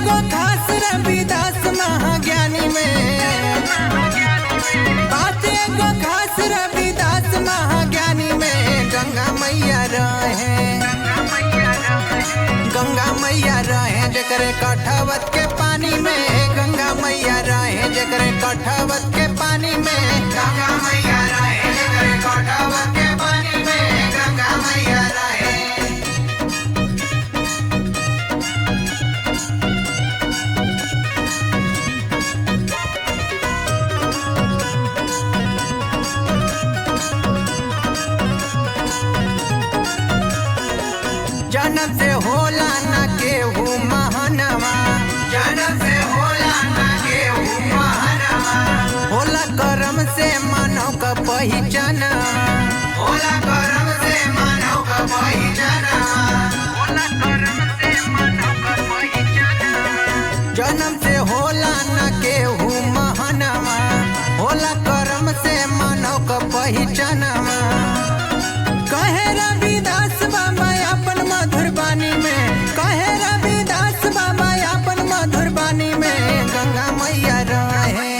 एगो खास रविदास महाज्ञानी में, बात एगो खास रविदास महाज्ञानी में। गंगा मैया रहे, गंगा मैया रहे जकरे कठवत के पानी में। गंगा मैया रहे जकरे कठवत के पानी में। गंगा मैया रहे जकरे कठवत के पानी में। गंगा मैया रहे। जन्म से होला न केहू महानवा, जन्म से होला न केहू महानवा। होला करम से मानव का पहचान, होला करम से मानव का पहचान, होला करम से मानव का पहचान। जन्म से होला न केहू महानवा, होला करम से मानव का पहचानवा। कहे रविदास बाबा अपन मधुर बानी में, कहे रविदास बाबा अपन मधुर बानी में। गंगा मैया रहे,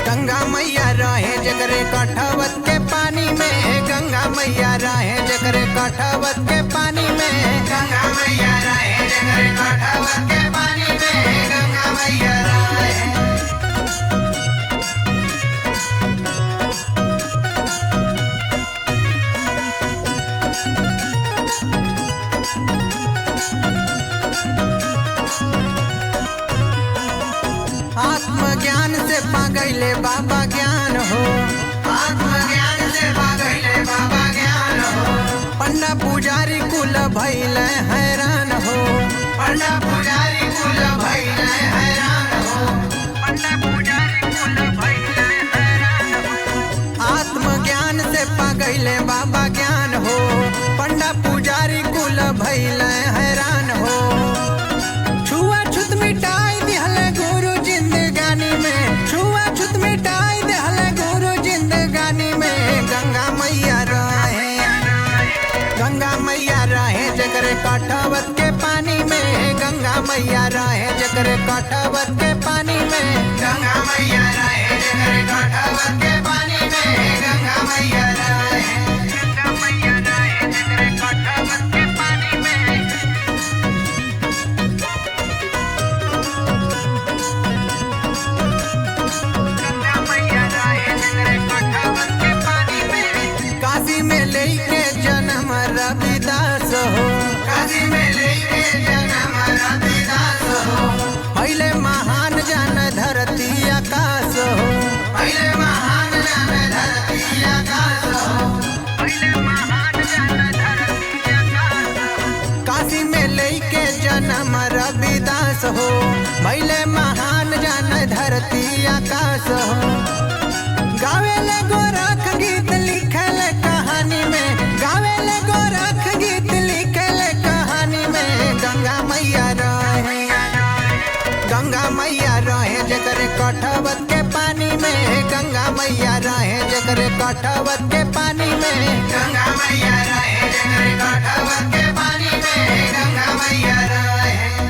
गंगा मैया रहे जकरे कठवत के पानी में। गंगा मैया रहे जकरे कठवत के पानी में। गंगा मैया रहे जकरे कठवत के पानी में। गंगा मैया रहे। आत्मज्ञान से पागैले बाबा ज्ञान हो, आत्मज्ञान से पागैले बाबा ज्ञान हो। पंडा पुजारी कुल भैले हैरान हो, पंडा पुजारी कुल भैले हैरान हो, पंडा पुजारी कुल भैले हैरान हो। आत्मज्ञान से पागैले बाबा ज्ञान हो, पंडा पुजारी कुल भैले हैरान हो। छुआछूत मिटाई दिहले गुरु जिंदगानी में, छुआछूत मिटाई दिहले गुरु जिंदगानी में। गंगा मैया रहे, गंगा मैया रहे जकरे कठवत के पानी में। गंगा मैया रहे जकरे कठवत के पानी में। गंगा मैया रहे जकरे कठवत के पानी में। गंगा मैया रहे, गंगा मैया रहे जकरे कठवत के पानी में। काशी में लेके जन्म रविदास हो, काशी में लेके जन्म रविदास हो। पहले महान जन धरती आकाश हो, पहले महान जन धरती आकाश हो, पहले महान जन धरती आकाश हो। काशी में लेके जन्म रविदास हो, पहले महान जन धरती आकाश हो। गावेले गोरख गीत लिखल कहानी में, गावेले गोरख गीत लिखल कहानी में। गंगा मैया रहे, गंगा मैया रहे जकरे कठवत के पानी में। गंगा मैया रहे जकरे कठवत के पानी में। गंगा मैया रहे जकरे कठवत के पानी में। गंगा मैया रहे।